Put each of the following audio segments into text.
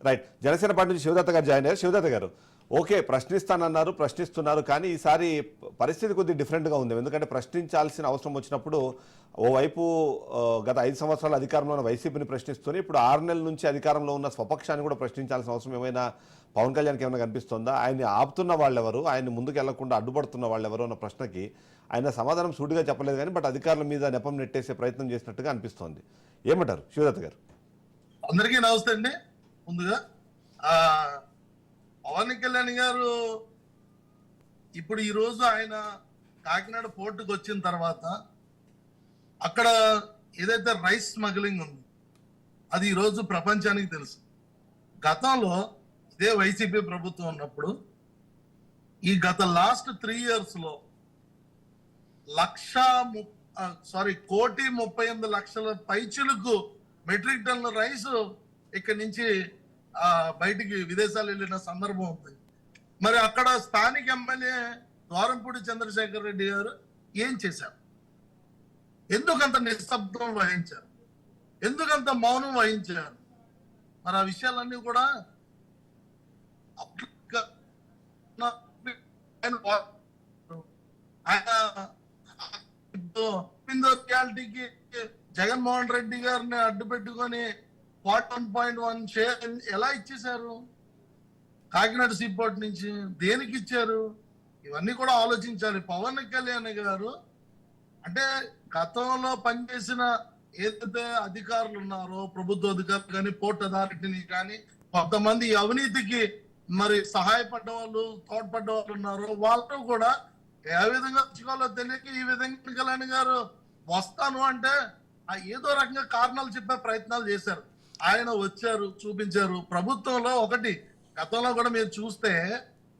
Right. Janasena party నుంచి శివదత్త గారు join అయ్యారు. శివదత్త గారు, ఓకే, ప్రశ్నిస్తానన్నారు, ప్రశ్నిస్తున్నారు, కానీ ఈసారి పరిస్థితి కొద్దిగా డిఫరెంట్గా ఉంది. ఎందుకంటే ప్రశ్నించాల్సిన అవసరం వచ్చినప్పుడు ఓవైపు గత 5 సంవత్సరాల అధికారంలో ఉన్న వైసీపీని ప్రశ్నిస్తూనే ఇప్పుడు 6 నెలల నుంచి అధికారంలో ఉన్న స్వపక్షాన్ని కూడా ప్రశ్నించాల్సిన అవసరం ఏమైనా పవన్ కళ్యాణ్కి ఏమైనా కనిపిస్తుందా? ఆయన్ని ఆపుతున్న వాళ్ళెవరు, ఆయన్ని ముందుకు వెళ్లకుండా అడ్డుపడుతున్న వాళ్ళెవరు అన్న ప్రశ్నకి ఆయన సమాధానం సూటిగా చెప్పలేదు, కానీ బట్ అధికారుల మీద నెపం నెట్టేసే ప్రయత్నం చేసినట్టుగా అనిపిస్తోంది. ఏమంటారు శివదత్త గారు? అందరికీ నమస్తే అండి. ముందుగా పవన్ కళ్యాణ్ గారు ఇప్పుడు ఈరోజు ఆయన కాకినాడ పోర్టుకు వచ్చిన తర్వాత అక్కడ ఏదైతే రైస్ స్మగ్లింగ్ ఉంది అది ఈరోజు ప్రపంచానికి తెలుసు. గతంలో ఇదే వైసీపీ ప్రభుత్వం ఉన్నప్పుడు ఈ గత లాస్ట్ 3 years లో 1,38,00,000 పైచులకు మెట్రిక్ టన్నుల రైస్ ఇక్కడి నుంచి బయటికి విదేశాలు వెళ్ళిన సందర్భం ఉంది. మరి అక్కడ స్థానిక ఎమ్మెల్యే ద్వారంపూడి చంద్రశేఖర్ రెడ్డి గారు ఏం చేశారు? ఎందుకంత నిశ్శబ్దం వహించారు? ఎందుకంత మౌనం వహించారు? మరి ఆ విషయాలన్నీ కూడా రియాలిటీకి జగన్మోహన్ రెడ్డి గారిని అడ్డు పెట్టుకొని 41.1 షేర్ ఎలా ఇచ్చేశారు? కాకినాడ సీపోర్ట్ నుంచి దేనికి ఇచ్చారు? ఇవన్నీ కూడా ఆలోచించాలి. పవన్ కళ్యాణ్ గారు అంటే గతంలో పనిచేసిన ఏదైతే అధికారులు ఉన్నారో, ప్రభుత్వ అధికారులు కానీ, పోర్ట్ అథారిటీని కానీ, కొంతమంది అవినీతికి మరి సహాయపడ్డ వాళ్ళు, తోడ్పడ్డ వాళ్ళు ఉన్నారో వాళ్ళు కూడా ఏ విధంగా వచ్చుకోవాలో తెలియక ఈ విధంగా కళ్యాణ్ గారు వస్తాను అంటే ఏదో రకంగా కారణాలు చెప్పే ప్రయత్నాలు చేశారు. ఆయన వచ్చారు, చూపించారు. ప్రభుత్వంలో ఒకటి గతంలో కూడా మీరు చూస్తే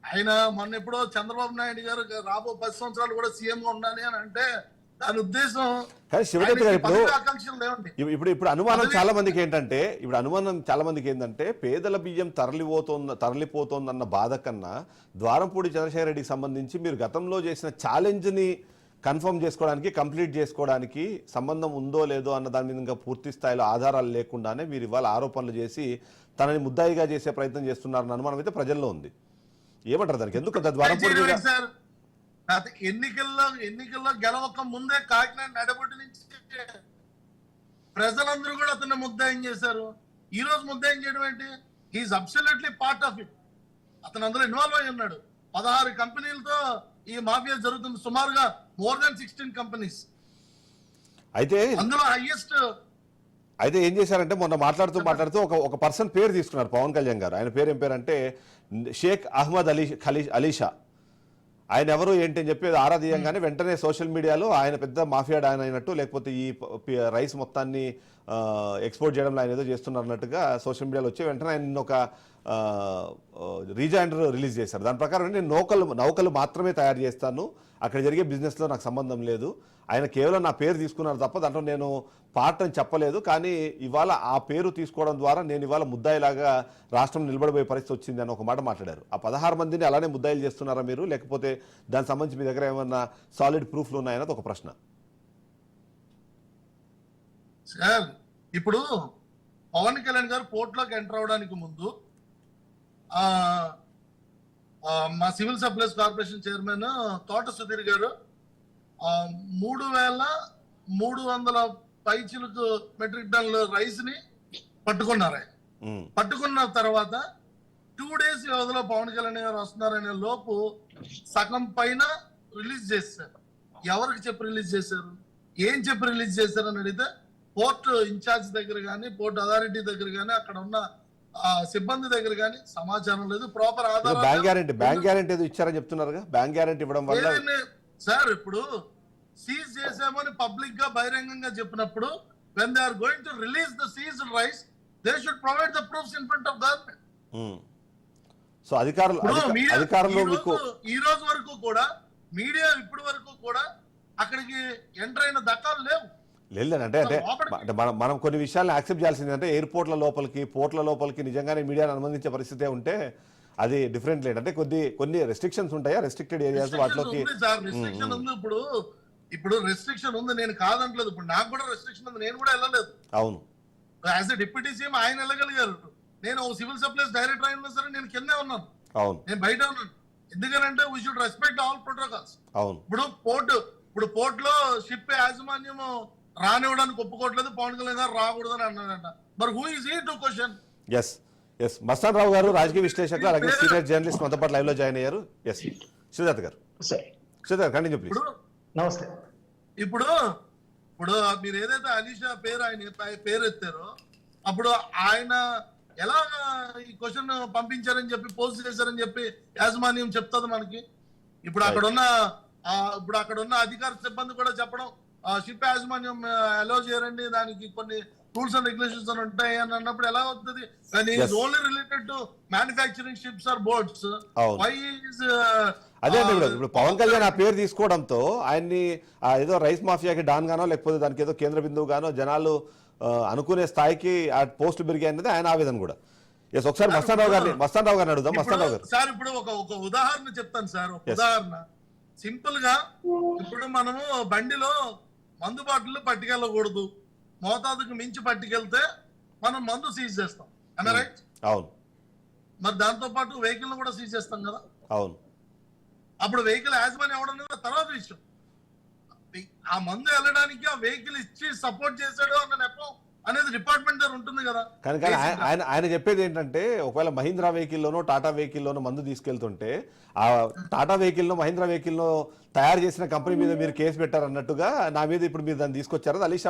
ఆయన మొన్న ఎప్పుడో చంద్రబాబు నాయుడు గారు రాబో 10 సంవత్సరాలు కూడా సీఎం గా ఉండాలి అని అంటే దాని ఉద్దేశం ఇప్పుడు అనుమానం చాలా మందికి ఏంటంటే పేదల బియ్యం తరలిపోతోందన్న బాధ కన్నా ద్వారంపూడి చంద్రశేఖర్ రెడ్డికి సంబంధించి మీరు గతంలో చేసిన ఛాలెంజ్ ని కన్ఫర్మ్ చేసుకోవడానికి, కంప్లీట్ చేసుకోవడానికి సంబంధం ఉందో లేదో అన్న దాని మీద ఇంకా పూర్తి స్థాయిలో ఆధారాలు లేకుండానే మీరు ఇవాళ ఆరోపణలు చేసి తనని ముద్దాయిగా చేసే ప్రయత్నం చేస్తున్నారన్న అనుమానం అయితే ప్రజల్లో ఉంది. ఏమంటారు దానికి? ఎందుకు ఎన్నికల్లో గెలవక ముందే కాకినాడ నడబొడ్డు నుంచి ప్రజలందరూ కూడా అతన్ని ముద్దాయం చేశారు. ఈ రోజు ముద్దాయం చేయడం ఏంటి? He is absolutely part of it. అతను అందులో ఇన్వాల్వ్ అయి ఉన్నాడు. 16 కంపెనీలతో ఈ మాఫియా జరుగుతుంది. సుమారుగా more than 16 కంపెనీస్. అయితే అందులో హైయెస్ట్. అయితే ఏం చేశారంటే మొన్న మాట్లాడుతూ ఒక పర్సన్ పేరు తీసుకున్నారు పవన్ కళ్యాణ్ గారు. ఆయన పేరు ఏం పేరు అంటే షేక్ అహ్మద్ అలీషా. ఆయన ఎవరు ఏంటి అని చెప్పి ఆరా తీయంగానే వెంటనే సోషల్ మీడియాలో ఆయన పెద్ద మాఫియా డాన్ అయినట్టు, లేకపోతే ఈ రైస్ మొత్తాన్ని ఎక్స్పోర్ట్ చేయడంలో ఆయన ఏదో చేస్తున్నారు అన్నట్టుగా సోషల్ మీడియాలో వచ్చి వెంటనే ఆయన ఒక రీజైండర్ రిలీజ్ చేశారు. దాని ప్రకారం నేను నౌకలు మాత్రమే తయారు చేస్తాను, అక్కడ జరిగే బిజినెస్లో నాకు సంబంధం లేదు, ఆయన కేవలం నా పేరు తీసుకున్నారు తప్ప దాంట్లో నేను పార్ట్ అని చెప్పలేదు, కానీ ఇవాళ ఆ పేరు తీసుకోవడం ద్వారా నేను ఇవాళ ముద్దాయిలాగా రాష్ట్రం నిలబడిపోయే పరిస్థితి వచ్చింది అని ఒక మాట మాట్లాడారు. ఆ 16 మందిని అలానే ముద్దాయిలు చేస్తున్నారా మీరు, లేకపోతే దానికి సంబంధించి మీ దగ్గర ఏమన్నా సాలిడ్ ప్రూఫ్లు ఉన్నాయన్నది ఒక ప్రశ్న. సార్, ఇప్పుడు పవన్ కళ్యాణ్ గారు పోర్ట్లోకి ఎంటర్ అవడానికి ముందు మా సివిల్ సప్లైస్ కార్పొరేషన్ చైర్మన్ తోట సుధీర్ గారు 3,300 పైచిలకు మెట్రిక్ టన్నుల రైస్ ని పట్టుకున్నారు. పట్టుకున్న తర్వాత 2 days వ్యవధిలో పవన్ కళ్యాణ్ గారు వస్తున్నారనే లోపు సగం పైన రిలీజ్ చేశారు. ఎవరికి చెప్పి రిలీజ్ చేశారు, ఏం చెప్పి రిలీజ్ చేశారు అని అడిగితే పోర్ట్ ఇన్ఛార్జ్ దగ్గర కానీ, పోర్ట్ అథారిటీ దగ్గర కానీ, అక్కడ ఉన్న సిబ్బంది దగ్గర కానీ సమాచారం లేదు. ప్రాపర్ ఆధారం బ్యాంక్ గ్యారెంటీ ఏదో ఇచ్చారని చెప్తున్నారుగా. బ్యాంక్ గ్యారెంటీ ఇవ్వడం వల్ల సార్ ఇప్పుడు సీజ్ చేసామని పబ్లిక్ గా బహిరంగంగా చెప్పినప్పుడు when they are going to release the seized rice they should provide the proofs in front of government. So అధికారులు మీకు ఈ రోజు వరకు కూడా మీడియా ఇప్పటి వరకు కూడా అక్కడికి ఎంటర్ అయిన దక్కాలు లేవు. లేదంటే మనం కొన్ని విషయాలను యాక్సెప్ట్ చేయాల్సింది అంటే ఎయిర్పోర్ట్ల లోపలికి, పోర్ట్ల లోపలికి నిజంగానే మీడియాను అనుమతించే పరిస్థితి ఉంటే అది డిఫరెంట్ లేదు. అంటే కొన్ని రెస్ట్రిక్షన్స్ ఉంటాయా, రెస్ట్రిక్టెడ్ ఏరియాస్ వాటిలోకి రెస్ట్రిక్షన్ ఉంది. ఇప్పుడు రెస్ట్రిక్షన్ ఉంది, నేను కాదంటలేదు. ఇప్పుడు నాకు కూడా రెస్ట్రిక్షన్ ఉంది, నేను కూడా వెళ్ళలేదు. అవును, యాజ్ ఎ డిప్యూటీ సీఎం ఆయన వెళ్ళగలిగారు, నేను సివిల్ సప్లైస్ డైరెక్టర్ అయినా సరే నేను కిందే ఉన్నాను, అవును నేను బయట ఉన్నాను. ఎందుకనంటే we should respect all protocols. అవును ఇప్పుడు పోర్ట్ లో షిప్ యాజమాన్యం రానివ్వడానికి ఒప్పుకోవట్లేదు, పవన్ కళ్యాణ్ గారు రాకూడదని అన్నాడంట. మరి who is he to question? S S Mastan Rao గారు రాజకీయ విశ్లేషకులు, అలాగే సీనియర్ జర్నలిస్ట్ మనతో పాటు లైవ్ లో జాయిన్ అయ్యారు. ఎస్ సిద్ధార్థ్ గారు, సరే సిద్ధార్థ్ గారు కంటిన్యూ ప్లీజ్. నమస్తే. ఇప్పుడు మీరు ఏదైతే అలీషా పేరు ఆయన పేరు ఎత్తారో అప్పుడు ఆయన ఎలా ఈ క్వశ్చన్ పంపించారని చెప్పి పోస్ట్ చేశారని చెప్పి యాజమాన్యం చెప్తుంది మనకి. ఇప్పుడు అక్కడ ఉన్న అధికార సిబ్బంది కూడా చెప్పడం షిప్ యాజమాన్యం అలో చేయరండి, దానికి కొన్ని రూల్స్ అండ్ రెగ్యులేషన్స్ అని ఉంటాయి అని అన్నప్పుడు ఎలా అవుతుంది? కానీ only related to manufacturing ships or boats. Why is అదే అండి, ఇప్పుడు పవన్ కళ్యాణ్ ఆ పేరు తీసుకోవడంతో ఆయన్ని ఏదో రైస్ మాఫియాకి డాన్ గానో లేకపోతే దానికి ఏదో కేంద్ర బిందువు గానో జనాలు అనుకునే స్థాయికి ఆ పోస్టులు పెరిగాయి అనేది ఆయన ఆవేదన కూడా. ఎస్ ఒకసారి మస్తాన్ రావు గారిని అడుగుదాం. మస్తాన్ రావు గారు సార్, ఇప్పుడు ఒక ఉదాహరణ చెప్తాను సార్. ఒక ఉదాహరణ సింపుల్ గా, ఇప్పుడు మనము బండిలో మందు బాటిల్ పట్టుకెళ్ళకూడదు, మోతాదుకు మించి పట్టుకెళ్తే మనం మందు సీజ్ చేస్తాం, రైట్? అవును. మరి దాంతో పాటు వెహికల్ కూడా సీజ్ చేస్తాం కదా. అవును. అప్పుడు వెహికల్ యాజమాన్యం ఎవడన్నా తర్వాత విషయం, ఆ మందు వెళ్ళడానికి ఆ వెహికల్ ఇచ్చి సపోర్ట్ చేశాడు అన్న నెపం అనేది డిపార్ట్మెంట్ దగ్గర ఉంటుంది కదా. కానీ ఆయన చెప్పేది ఏంటంటే, ఒకవేళ మహీంద్రా వెహికల్లోనో టాటా వెహికల్లోనో మందు తీసుకెళ్తుంటే ఆ టాటా వెహికల్లో మహీంద్రా వెహికల్లో తయారు చేసిన కంపెనీ మీద మీరు కేసు పెట్టారన్నట్టుగా నా మీద ఇప్పుడు మీరు దాన్ని తీసుకొచ్చారు. అలీషా